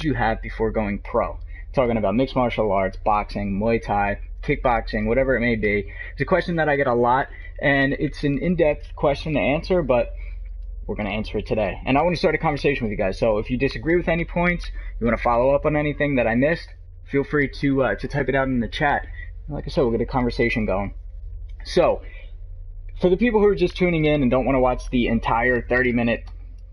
you have before going pro? Talking about mixed martial arts, boxing, Muay Thai, kickboxing, whatever it may be. It's a question that I get a lot, and it's an in-depth question to answer, but we're going to answer it today. And I want to start a conversation with you guys. So if you disagree with any points, you want to follow up on anything that I missed, feel free to type it out in the chat. Like I said, we'll get a conversation going. So for the people who are just tuning in and don't want to watch the entire 30-minute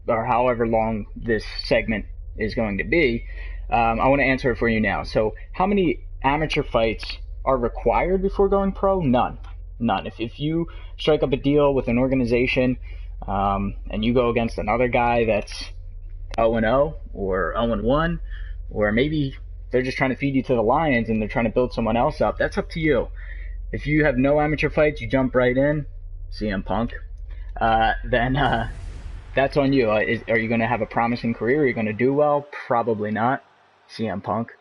or however long this segment is going to be, I want to answer it for you now. So how many amateur fights are required before going pro? None. If you strike up a deal with an organization and you go against another guy that's 0-0 or 0-1, or maybe they're just trying to feed you to the lions and they're trying to build someone else up, that's up to you. If you have no amateur fights, you jump right in, CM Punk, then that's on you. Are you going to have a promising career? Are you going to do well? Probably not, CM Punk.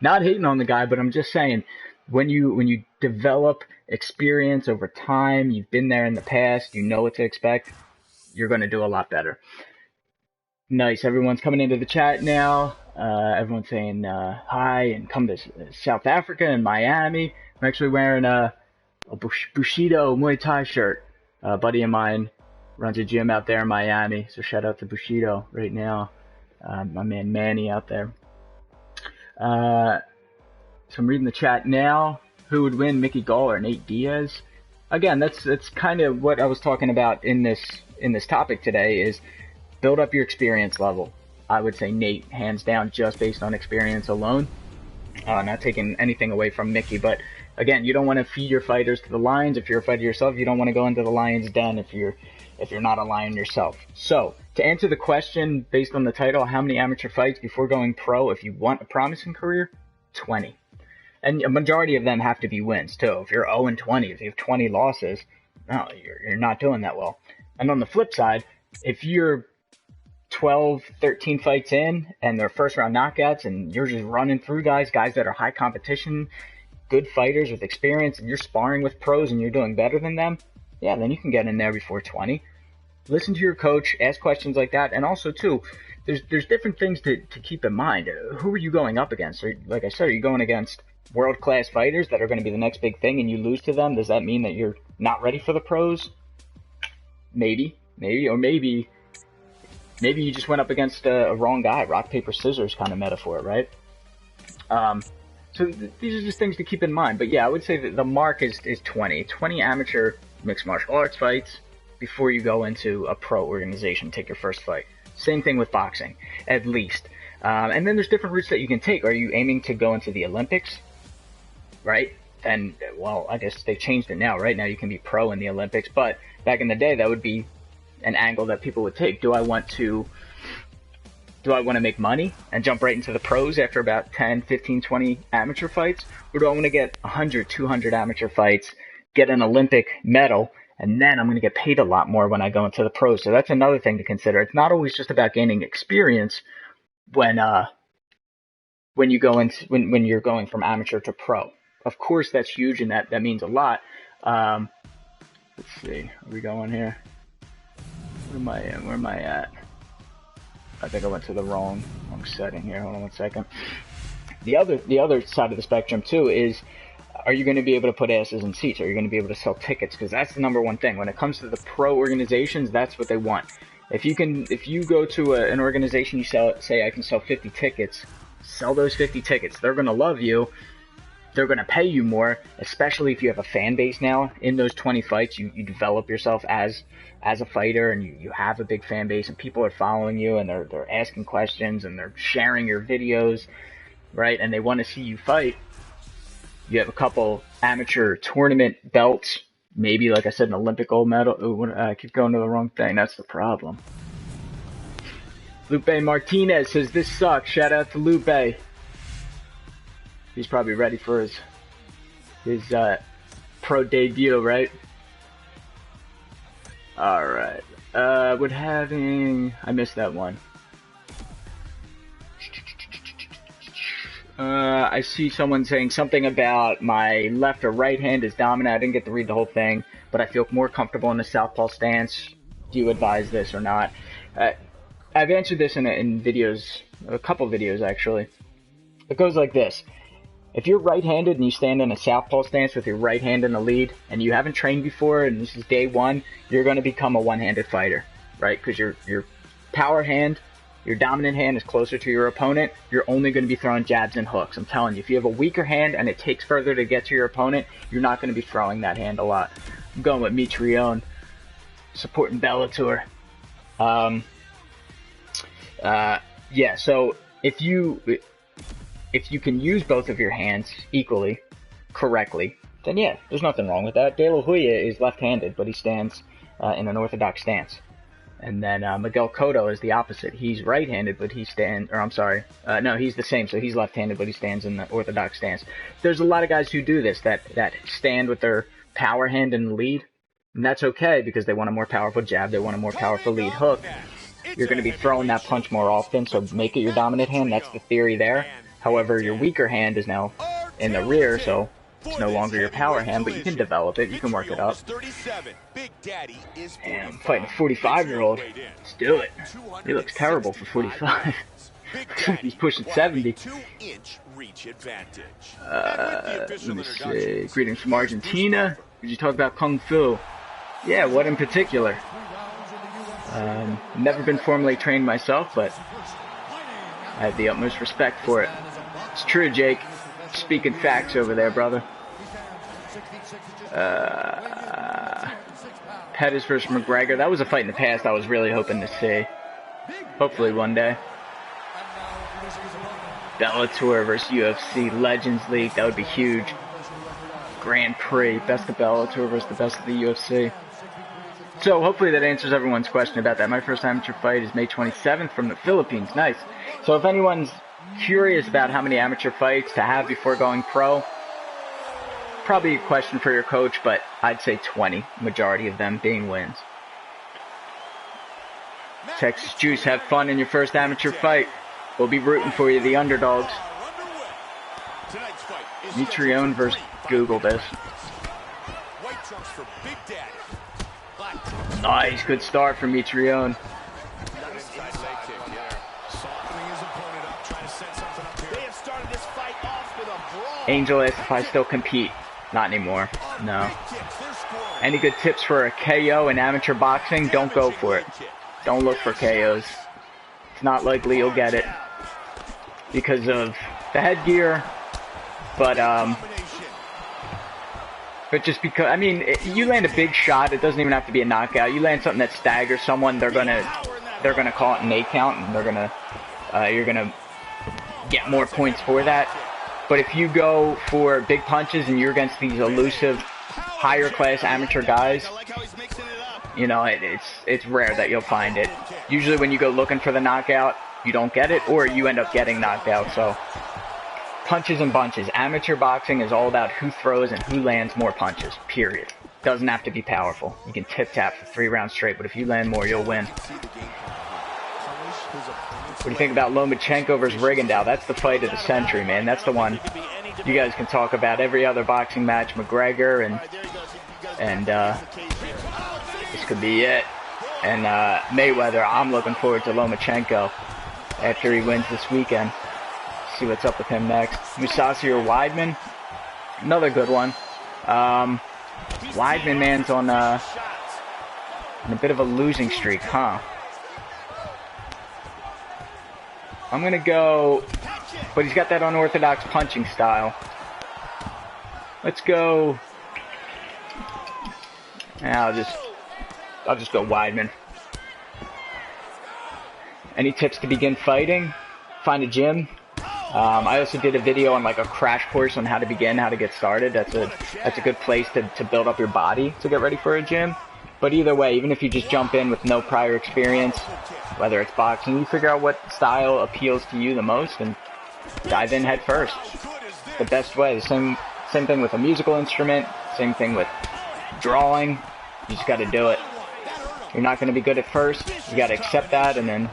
Not hating on the guy, but I'm just saying, when you develop experience over time, you've been there in the past, you know what to expect, you're going to do a lot better. Nice. Everyone's coming into the chat now. Everyone's saying hi and come to South Africa and Miami. I'm actually wearing a Bushido Muay Thai shirt. A buddy of mine runs a gym out there in Miami, so shout out to Bushido right now. My man Manny out there. So I'm reading the chat now. Who would win, Mickey Gall or Nate Diaz? Again, that's kind of what I was talking about in this topic today, is build up your experience level. I would say Nate, hands down, just based on experience alone. Not taking anything away from Mickey, but again, you don't want to feed your fighters to the lions. If you're a fighter yourself, you don't want to go into the lion's den if you're not a lion yourself. So to answer the question based on the title, how many amateur fights before going pro if you want a promising career? 20. And a majority of them have to be wins too. If you're 0-20, if you have 20 losses, no, you're not doing that well. And on the flip side, if you're 12, 13 fights in and they're first round knockouts and you're just running through guys that are high competition, good fighters with experience, and you're sparring with pros and you're doing better than them, yeah, then you can get in there before 20. Listen to your coach, ask questions like that. And also too, there's different things to keep in mind. Who are you going up against? Like I said, are you going against world-class fighters that are going to be the next big thing and you lose to them? Does that mean that you're not ready for the pros? Maybe, or maybe you just went up against a wrong guy, rock, paper, scissors kind of metaphor, right? So these are just things to keep in mind. But yeah, I would say that the mark is 20 amateur mixed martial arts fights before you go into a pro organization, take your first fight. Same thing with boxing, at least. And then there's different routes that you can take. Are you aiming to go into the Olympics? Right? And, well, I guess they changed it now, right? Now you can be pro in the Olympics. But back in the day, that would be an angle that people would take. Do I want to make money and jump right into the pros after about 10, 15, 20 amateur fights? Or do I want to get 100, 200 amateur fights, get an Olympic medal, and then I'm going to get paid a lot more when I go into the pros? So that's another thing to consider. It's not always just about gaining experience when you're going from amateur to pro. Of course, that's huge, and that means a lot. Let's see, are we going here? Where am I at? I think I went to the wrong setting here. Hold on one second. The other side of the spectrum too is, are you going to be able to put asses in seats? Are you going to be able to sell tickets? Because that's the number one thing when it comes to the pro organizations. That's what they want. If you go to an organization, you say I can sell 50 tickets, sell those 50 tickets. They're going to love you. They're going to pay you more, especially if you have a fan base now. In those 20 fights, you develop yourself as a fighter, and you have a big fan base, and people are following you, and they're asking questions, and they're sharing your videos, right? And they want to see you fight. You have a couple amateur tournament belts, maybe, like I said, an Olympic gold medal. Ooh, I keep going to the wrong thing. That's the problem. Lupe Martinez says, this sucks. Shout out to Lupe. He's probably ready for his pro debut, right? All right. I missed that one. I see someone saying something about my left or right hand is dominant. I didn't get to read the whole thing, but I feel more comfortable in the southpaw stance. Do you advise this or not? I've answered this in videos a couple videos actually. It goes like this. If you're right-handed and you stand in a southpaw stance with your right hand in the lead, and you haven't trained before, and this is day one, you're going to become a one-handed fighter, right? Because your power hand, your dominant hand is closer to your opponent. You're only going to be throwing jabs and hooks. I'm telling you, if you have a weaker hand and it takes further to get to your opponent, you're not going to be throwing that hand a lot. I'm going with Mitrione, supporting Bellator. Yeah, so if you can use both of your hands equally, correctly, then yeah, there's nothing wrong with that. De La Hoya is left-handed, but he stands in an orthodox stance. And then Miguel Cotto is the opposite. He's right-handed, but he stands, or I'm sorry, no, he's the same, so he's left-handed, but he stands in the orthodox stance. There's a lot of guys who do this, that stand with their power hand in the lead, and that's okay because they want a more powerful jab, they want a more powerful lead hook. You're going to be throwing that punch more often, so make it your dominant hand. That's the theory there. However, your weaker hand is now in the rear, so it's no longer your power hand, but you can develop it. You can work it up. And I'm fighting a 45-year-old. Let's do it. He looks terrible for 45. He's pushing 70. Let me see. Greetings from Argentina. Did you talk about Kung Fu? Yeah, what in particular? Never been formally trained myself, but I have the utmost respect for it. It's true, Jake. Speaking facts over there, brother. Pettis versus McGregor. That was a fight in the past I was really hoping to see. Hopefully one day. Bellator versus UFC Legends League. That would be huge. Grand Prix. Best of Bellator versus the best of the UFC. So hopefully that answers everyone's question about that. My first amateur fight is May 27th from the Philippines. Nice. So if anyone's curious about how many amateur fights to have before going pro, probably a question for your coach, but I'd say 20, majority of them being wins. Texas Juice, have fun in your first amateur fight. We'll be rooting for you, the underdogs. Mitrione versus Google this. Nice, good start from Mitrione. Angel asked if I still compete. Not anymore. No. Any good tips for a KO in amateur boxing? Don't go for it. Don't look for KOs. It's not likely you'll get it because of the headgear, but just because, I mean, you land a big shot, it doesn't even have to be a knockout. You land something that staggers someone, they're gonna call it an 8 count, and you're gonna get more points for that. But if you go for big punches and you're against these elusive, higher class amateur guys, you know, it's rare that you'll find it. Usually when you go looking for the knockout, you don't get it, or you end up getting knocked out. So punches and bunches. Amateur boxing is all about who throws and who lands more punches, period. Doesn't have to be powerful. You can tip-tap for 3 rounds straight, but if you land more, you'll win. What do you think about Lomachenko versus Rigondeaux? That's the fight of the century, man. That's the one you guys can talk about. Every other boxing match, McGregor, and this could be it. And Mayweather, I'm looking forward to Lomachenko after he wins this weekend. See what's up with him next. Mousasi or Weidman? Another good one. Weidman, man's on a bit of a losing streak, huh? I'm gonna go, but he's got that unorthodox punching style. Let's go. I'll just go Weidman. Any tips to begin fighting? Find a gym. I also did a video on like a crash course on how to begin, how to get started. That's a good place to build up your body to get ready for a gym. But either way, even if you just jump in with no prior experience, whether it's boxing, you figure out what style appeals to you the most and dive in head first. The best way. The same thing with a musical instrument, same thing with drawing. You just got to do it. You're not going to be good at first. You got to accept that and then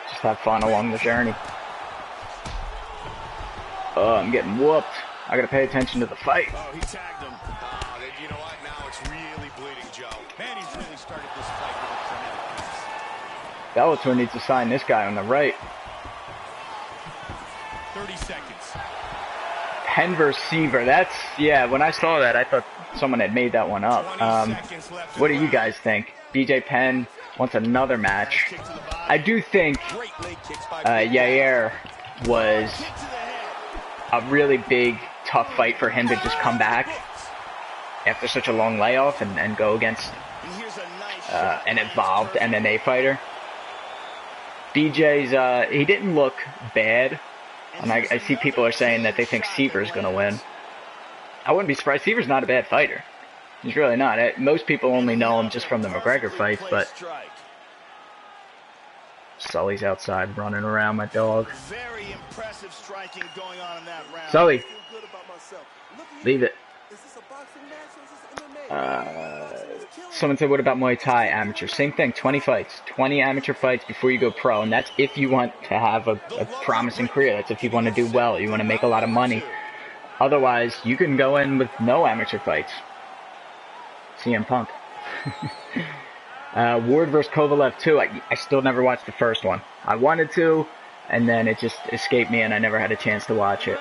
just have fun along the journey. Oh, I'm getting whooped. I got to pay attention to the fight. Oh, he tagged him. You know what? Now it's really bleeding, Joe. Man, he's really started this fight with a tremendous pace. Bellator needs to sign this guy on the right. 30 seconds. Penn versus Seaver. That's, yeah, when I saw that, I thought someone had made that one up. What do you guys think? BJ Penn wants another match. I do think Yair was a really big, tough fight for him to just come back after such a long layoff and go against an evolved MMA fighter. BJ's, he didn't look bad, and I see people are saying that they think Seaver's going to win. I wouldn't be surprised. Seaver's not a bad fighter. He's really not. Most people only know him just from the McGregor fights, but Sully's outside running around, my dog. Very impressive striking going on in that round. Sully, leave it. Someone said, what about Muay Thai amateur? Same thing, 20 fights. 20 amateur fights before you go pro, and that's if you want to have a promising career. That's if you want to do well, you want to make a lot of money. Otherwise, you can go in with no amateur fights. CM Punk. Ward versus Kovalev 2. I still never watched the first one. I wanted to, and then it just escaped me, and I never had a chance to watch it.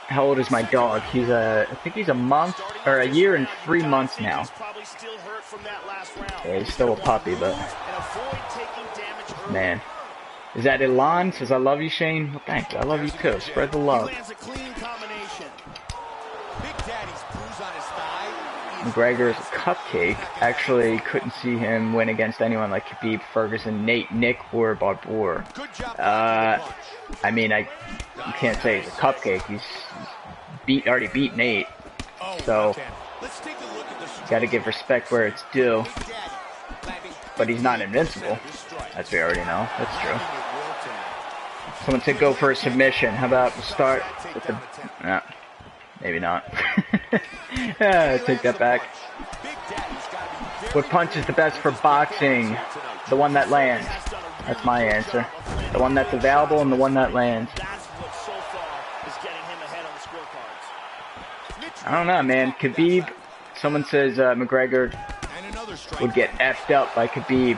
How old is my dog? I think he's a month, or a year and 3 months now. Yeah, he's still a puppy, but man. Is that Ilan? Says, I love you, Shane. Well, thank you. I love you too. Spread the love. McGregor's a cupcake. Actually, couldn't see him win against anyone like Khabib, Ferguson, Nate, Nick, or Barbour. I mean, you can't say he's a cupcake. He's already beat Nate. So, got to give respect where it's due. But he's not invincible. As we already know. That's true. Someone said go for a submission. How about we start with the... No, maybe not. Take that back. What punch is the best for boxing? The one that lands. That's my answer. The one that's available and the one that lands. I don't know, man. Khabib, someone says McGregor would get effed up by Khabib.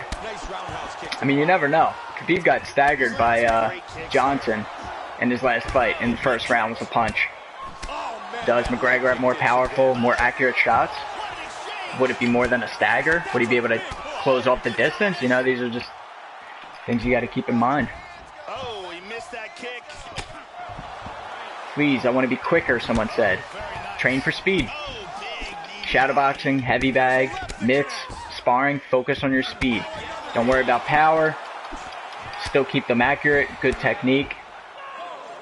I mean, you never know. Khabib got staggered by Johnson in his last fight in the first round with a punch. Does McGregor have more powerful, more accurate shots? Would it be more than a stagger? Would he be able to close off the distance? You know, these are just things you got to keep in mind. Oh, he missed that kick. Please, I want to be quicker, someone said. Train for speed. Shadowboxing, heavy bag, mitts, sparring, focus on your speed. Don't worry about power. Still keep them accurate, good technique.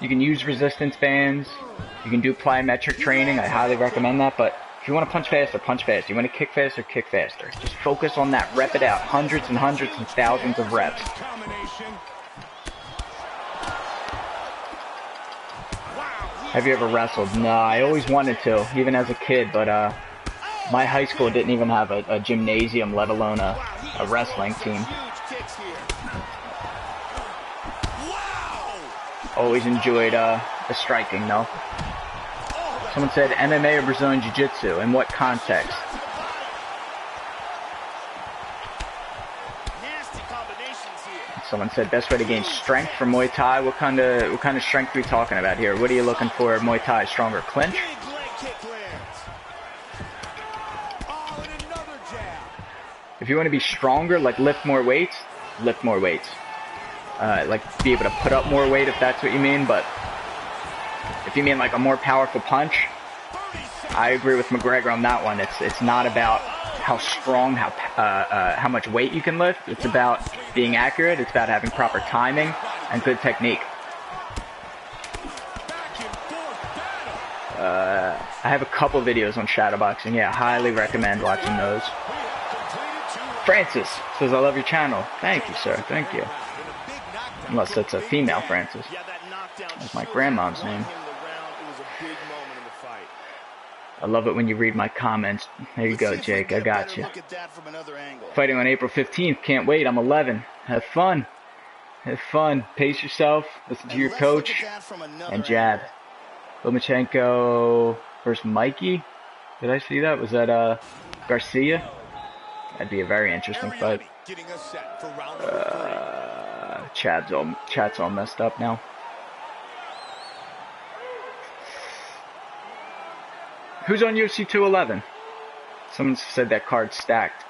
You can use resistance bands. You can do plyometric training. I highly recommend that. But if you want to punch faster, punch faster. You want to kick faster, kick faster. Just focus on that. Rep it out. Hundreds and hundreds and thousands of reps. Have you ever wrestled? No, I always wanted to, even as a kid. But my high school didn't even have a gymnasium, let alone a wrestling team. Always enjoyed the striking, though. Someone said MMA or Brazilian Jiu-Jitsu. In what context? Someone said best way to gain strength from Muay Thai. What kind of strength are we talking about here? What are you looking for? Muay Thai, stronger clinch? If you want to be stronger, like lift more weights, lift more weights. Like be able to put up more weight if that's what you mean, but if you mean like a more powerful punch, I agree with McGregor on that one. It's not about how strong, how much weight you can lift. It's about being accurate. It's about having proper timing and good technique. I have a couple videos on shadowboxing. Yeah, highly recommend watching those. Francis says, I love your channel. Thank you, sir. Thank you. Unless it's a female Francis. That's my grandmom's name. I love it when you read my comments. There you go, Jake. I got you. Fighting on April 15th. Can't wait. I'm 11. Have fun. Have fun. Pace yourself. Listen to your coach. And jab. Lomachenko versus Mikey. Did I see that? Was that Garcia? That'd be a very interesting fight. Chat's all messed up now. Who's on UFC 211? Someone said that card's stacked.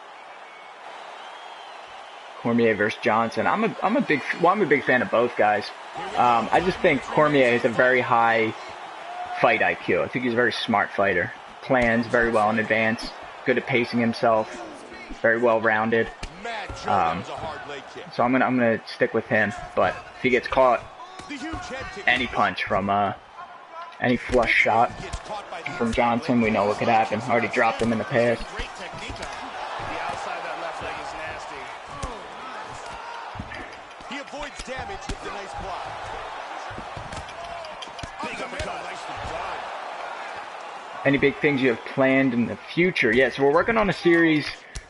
Cormier versus Johnson. I'm a big fan of both guys. I just think Cormier is a very high fight IQ. I think he's a very smart fighter. Plans very well in advance. Good at pacing himself. Very well rounded. So I'm gonna stick with him. But if he gets caught, any punch from any flush shot from Johnson, we know what could happen. Already dropped him in the past. He avoids damage with the nice block. Any big things you have planned in the future? Yeah, so we're working on a series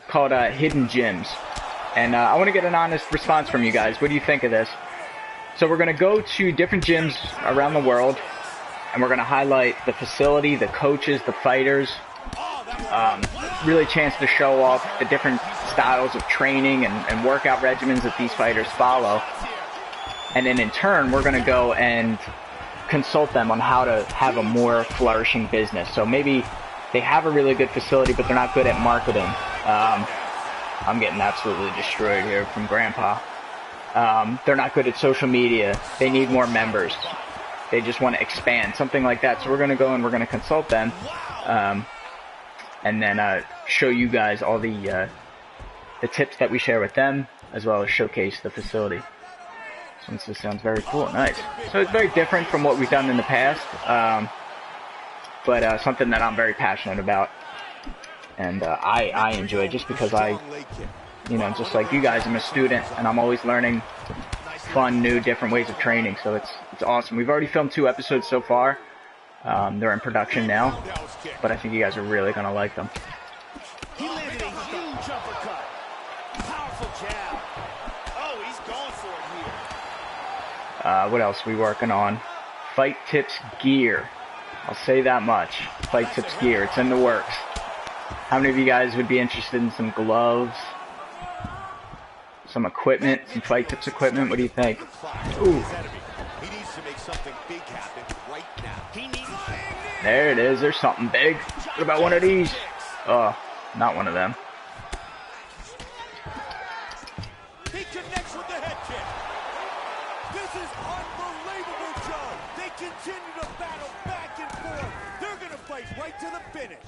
called Hidden Gyms. And I want to get an honest response from you guys. What do you think of this? So we're going to go to different gyms around the world, and we're going to highlight the facility, the coaches, the fighters. Really a chance to show off the different styles of training and workout regimens that these fighters follow. And then in turn, we're going to go and consult them on how to have a more flourishing business. So maybe they have a really good facility, but they're not good at marketing. I'm getting absolutely destroyed here from Grandpa. They're not good at social media. They need more members. They just want to expand, something like that. So we're going to go and we're going to consult them, and then show you guys all the tips that we share with them, as well as showcase the facility. Since this sounds very cool. Nice. So it's very different from what we've done in the past, but something that I'm very passionate about, and I enjoy just because just like you guys, I'm a student, and I'm always learning fun, new, different ways of training. So it's awesome. We've already filmed 2 episodes so far. They're in production now, but I think you guys are really gonna like them. He landed a huge uppercut. Powerful jab. Oh, he's going for it here. What else are we working on? fightTIPS gear. I'll say that much. fightTIPS gear. It's in the works. How many of you guys would be interested in some gloves, some equipment, some fightTIPS equipment? What do you think? Ooh. There it is. There's something big. What about one of these? Oh, not one of them. He connects with the head kick. This is unbelievable, Joe. They continue to battle back and forth. They're going to fight right to the finish.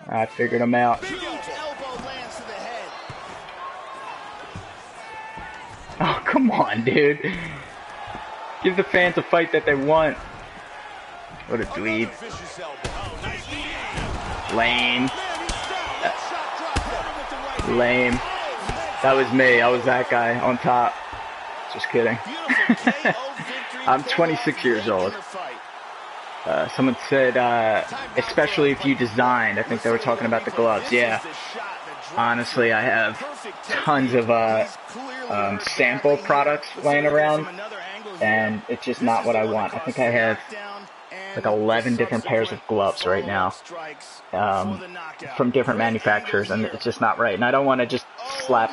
I figured him out. Oh, come on, dude. Give the fans a fight that they want. What a dweeb. Lame. Lame. That was me. I was that guy on top. Just kidding. I'm 26 years old. Someone said, especially if you designed. I think they were talking about the gloves. Yeah. Honestly, I have tons of sample products laying around, and it's just not what I want. I think I have like 11 different pairs of gloves right now from different manufacturers, and it's just not right. And I don't want to just slap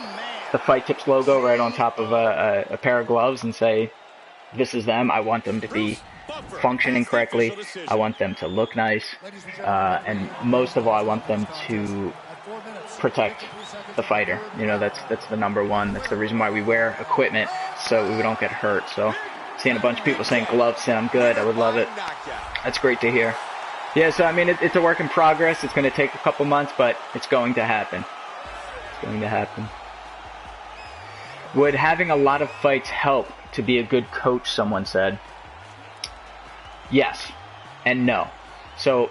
the fightTIPS logo right on top of a pair of gloves and say, this is them. I want them to be functioning correctly. I want them to look nice, and most of all, I want them to protect the fighter. You know, that's the number one. That's the reason why we wear equipment, so we don't get hurt. So seeing a bunch of people saying gloves sound good, I would love it. That's great to hear. Yeah, so I mean, it's a work in progress. It's going to take a couple months, but it's going to happen. It's going to happen. Would having a lot of fights help to be a good coach, someone said? Yes and no. So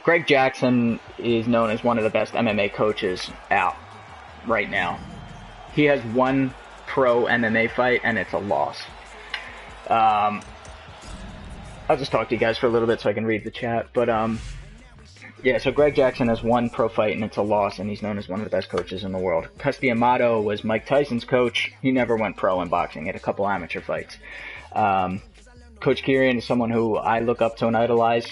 Greg Jackson is known as one of the best MMA coaches out right now. He has one pro MMA fight, and it's a loss. I'll just talk to you guys for a little bit so I can read the chat. But, yeah, so Greg Jackson has one pro fight, and it's a loss, and he's known as one of the best coaches in the world. Custy Amato was Mike Tyson's coach. He never went pro in boxing. He had a couple amateur fights. Coach Kieran is someone who I look up to and idolize.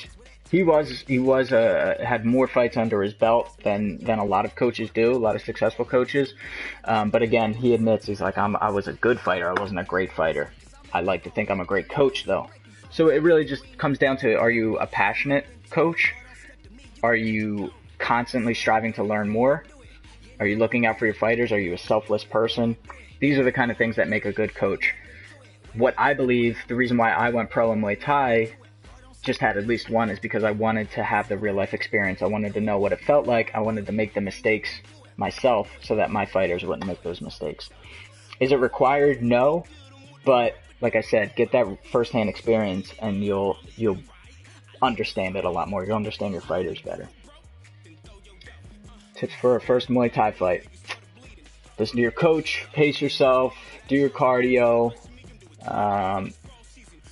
He had more fights under his belt than a lot of coaches do, a lot of successful coaches. But again, he admits, he's like, I was a good fighter. I wasn't a great fighter. I like to think I'm a great coach though. So it really just comes down to, are you a passionate coach? Are you constantly striving to learn more? Are you looking out for your fighters? Are you a selfless person? These are the kind of things that make a good coach. What I believe, the reason why I went pro in Muay Thai, just had at least one, is because I wanted to have the real life experience. I wanted to know what it felt like. I wanted to make the mistakes myself so that my fighters wouldn't make those mistakes. Is it required? No. But like I said, get that firsthand experience and you'll understand it a lot more. You'll understand your fighters better. Tips for a first Muay Thai fight. Listen to your coach, pace yourself, do your cardio,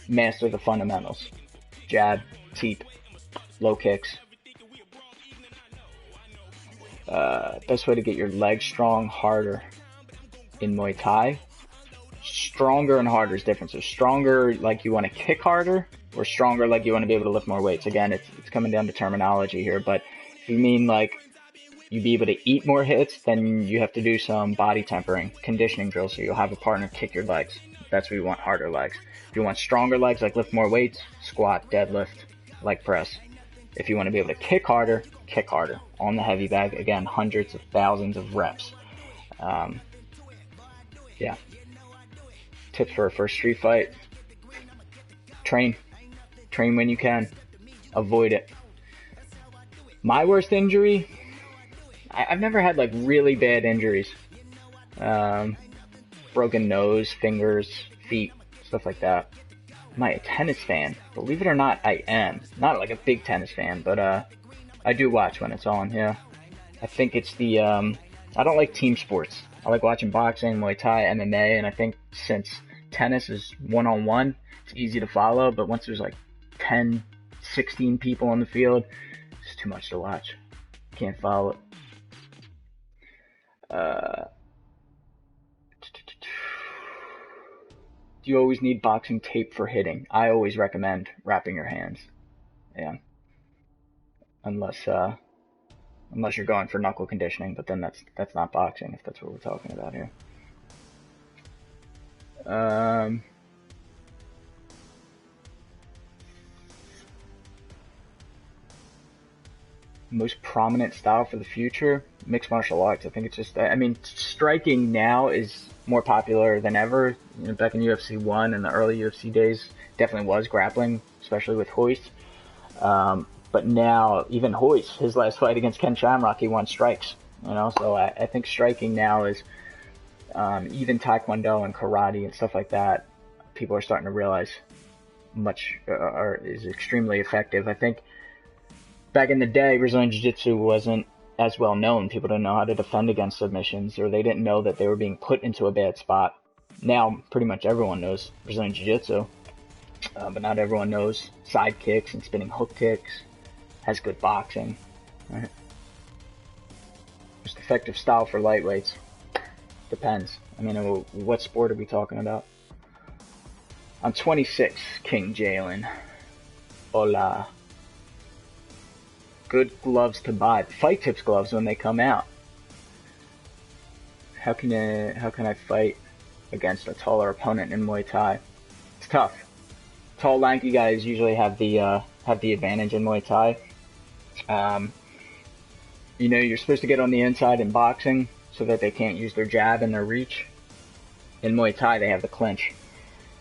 master the fundamentals. Jab, teep, low kicks. Best way to get your legs strong, harder in Muay Thai. Stronger and harder is different. So stronger like you want to kick harder, or stronger like you want to be able to lift more weights. Again, it's coming down to terminology here, but if you mean like you be able to eat more hits, then you have to do some body tempering, conditioning drills, so you'll have a partner kick your legs. That's what you want, harder legs. If you want stronger legs, like lift more weights, squat, deadlift, leg press. If you want to be able to kick harder on the heavy bag. Again, hundreds of thousands of reps. Yeah. Tips for a first street fight. Train when you can. Avoid it. My worst injury, I've never had like really bad injuries. Broken nose, fingers, feet, stuff like that. Am I a tennis fan? Believe it or not, I am. Not like a big tennis fan, but I do watch when it's on, yeah. I think it's the, I don't like team sports. I like watching boxing, Muay Thai, MMA, and I think since tennis is one-on-one, it's easy to follow, but once there's like 10, 16 people on the field, it's too much to watch. Can't follow it. Do you always need boxing tape for hitting? I always recommend wrapping your hands. Yeah. Unless you're going for knuckle conditioning, but then that's not boxing, if that's what we're talking about here. Most prominent style for the future, mixed martial arts. I think it's just, I mean, striking now is more popular than ever. You know, back in UFC 1 and the early UFC days, definitely was grappling, especially with Hoist. But now, even Hoist, his last fight against Ken Shamrock, he won strikes. You know, so I think striking now is, even Taekwondo and karate and stuff like that, people are starting to realize is extremely effective. I think back in the day, Brazilian Jiu-Jitsu wasn't as well known. People didn't know how to defend against submissions, or they didn't know that they were being put into a bad spot. Now, pretty much everyone knows Brazilian Jiu-Jitsu, but not everyone knows side kicks and spinning hook kicks, has good boxing. Right? Most effective style for lightweights. Depends. I mean, what sport are we talking about? I'm 26, King Jalen. Hola. Good gloves to buy. fightTIPS gloves when they come out. How can I fight against a taller opponent in Muay Thai? It's tough. Tall, lanky guys usually have the advantage in Muay Thai. You know, you're supposed to get on the inside in boxing so that they can't use their jab and their reach. In Muay Thai, they have the clinch.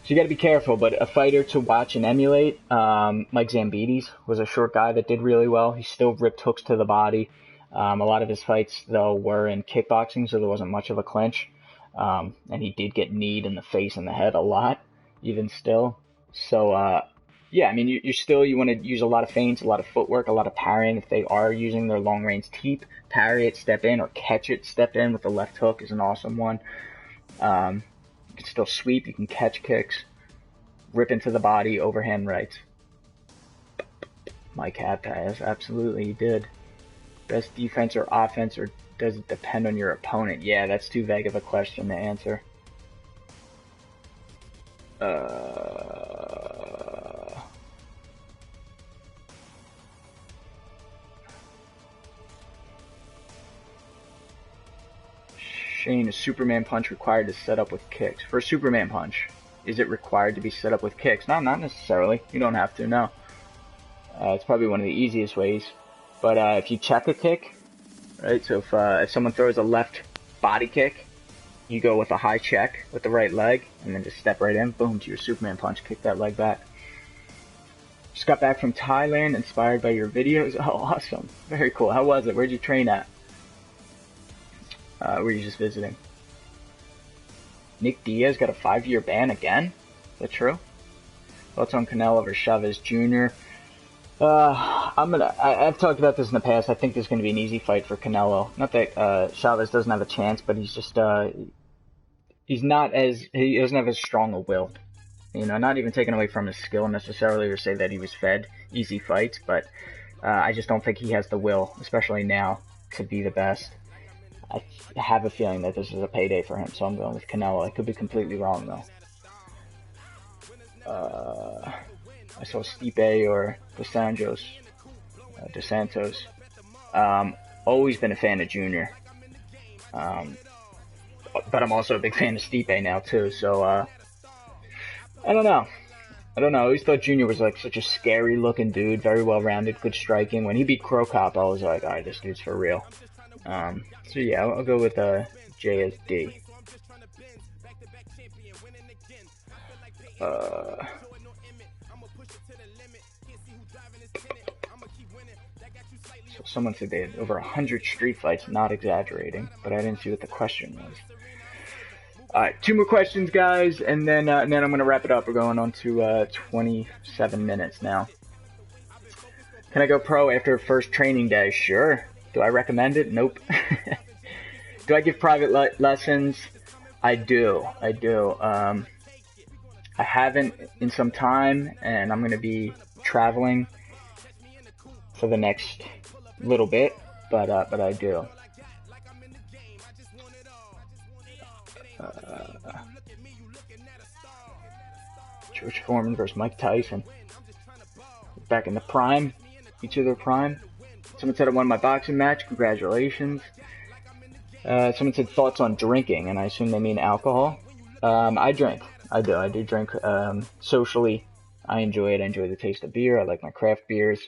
So you got to be careful, but a fighter to watch and emulate, Mike Zambides was a short guy that did really well. He still ripped hooks to the body. A lot of his fights, though, were in kickboxing, so there wasn't much of a clinch. And he did get kneed in the face and the head a lot, even still. So, yeah, I mean, you want to use a lot of feints, a lot of footwork, a lot of parrying. If they are using their long-range teep, parry it, step in, or catch it, step in with the left hook is an awesome one. You can still sweep, you can catch kicks, rip into the body, overhand rights. Mike had pass, absolutely, he did. Best defense or offense, or does it depend on your opponent? Yeah, that's too vague of a question to answer. Shane, is Superman punch required to set up with kicks? For a Superman punch, is it required to be set up with kicks? No, not necessarily. You don't have to, no. It's probably one of the easiest ways. But if you check a kick, right, so if someone throws a left body kick, you go with a high check with the right leg, and then just step right in, boom, to your Superman punch, kick that leg back. Just got back from Thailand, inspired by your videos. Oh, awesome. Very cool. How was it? Where'd you train at? Were you just visiting? Nick Diaz got a 5-year ban again? Is that true? Thoughts on Canelo versus Chavez Jr.? I've talked about this in the past. I think there's going to be an easy fight for Canelo. Not that Chavez doesn't have a chance, but he's just he doesn't have as strong a will. You know, not even taking away from his skill necessarily, or say that he was fed easy fights, but I just don't think he has the will, especially now, to be the best. I have a feeling that this is a payday for him, so I'm going with Canelo. I could be completely wrong, though. I saw Stipe or DeSantos. Always been a fan of Junior. But I'm also a big fan of Stipe now, too, so, I don't know. I always thought Junior was, like, such a scary-looking dude, very well-rounded, good striking. When he beat Crow Cop, I was like, alright, this dude's for real. So yeah, I'll go with, JSD. So someone said they had over 100 street fights, not exaggerating, but I didn't see what the question was. Alright, 2 more questions, guys, and then I'm going to wrap it up. We're going on to 27 minutes now. Can I go pro after first training day? Sure. Do I recommend it? Nope. Do I give private lessons? I do. I haven't in some time, and I'm going to be traveling for the next little bit, but I do. George Foreman versus Mike Tyson. Back in the prime. Each of their prime. Someone said I won my boxing match. Congratulations. Someone said thoughts on drinking, and I assume they mean alcohol. I drink. I do drink socially. I enjoy it. I enjoy the taste of beer. I like my craft beers.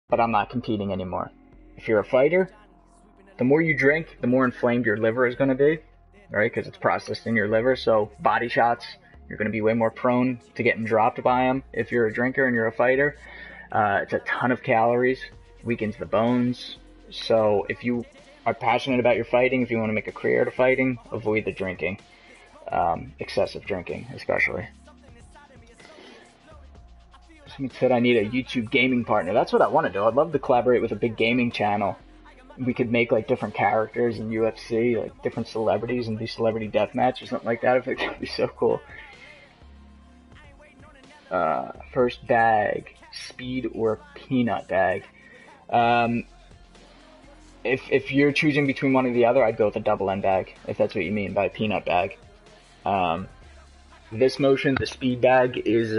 But I'm not competing anymore. If you're a fighter, the more you drink, the more inflamed your liver is going to be. Right? Because it's processed in your liver. So body shots, you're going to be way more prone to getting dropped by them if you're a drinker and you're a fighter. It's a ton of calories. Weakens the bones. So if you are passionate about your fighting, if you want to make a career out of fighting, avoid the drinking. Excessive drinking, especially. Someone said I need a YouTube gaming partner. That's what I want to do. I'd love to collaborate with a big gaming channel. We could make like different characters in UFC, like different celebrities, and do celebrity deathmatch or something like that. I think that'd be so cool. First bag, speed or peanut bag. If you're choosing between one or the other, I'd go with a double end bag, if that's what you mean by peanut bag. This motion, the speed bag, is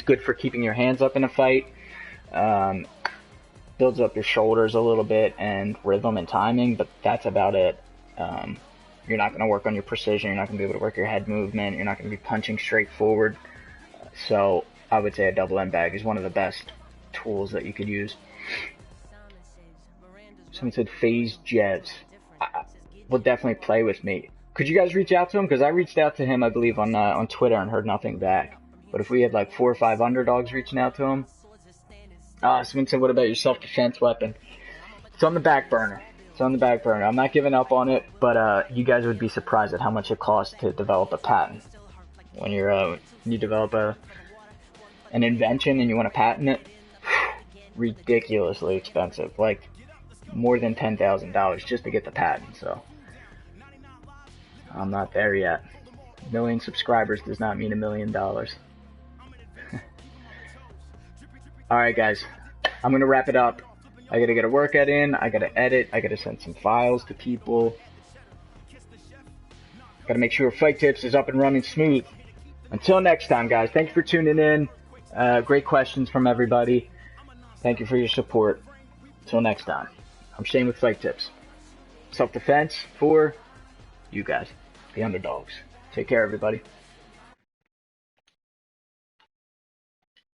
good for keeping your hands up in a fight. Builds up your shoulders a little bit and rhythm and timing, but that's about it. You're not going to work on your precision. You're not going to be able to work your head movement. You're not going to be punching straight forward. So I would say a double end bag is one of the best tools that you could use. Someone said Phase Jets will definitely play with me. Could you guys reach out to him? Because I reached out to him, I believe, on Twitter and heard nothing back. But if we had like 4 or 5 underdogs reaching out to him. Someone said, what about your self-defense weapon? It's on the back burner. I'm not giving up on it, but you guys would be surprised at how much it costs to develop a patent. When you develop an invention and you want to patent it, ridiculously expensive. Like more than $10,000 just to get the patent. So I'm not there yet. 1 million subscribers does not mean $1 million. Alright guys, I'm going to wrap it up. I got to get a workout in, I got to edit, I got to send some files to people. Got to make sure fightTIPS is up and running smooth. Until next time guys, thank you for tuning in. Great questions from everybody. Thank you for your support. Until next time, I'm Shane with fightTIPS. Self-defense for You guys, the underdogs. Take care, everybody.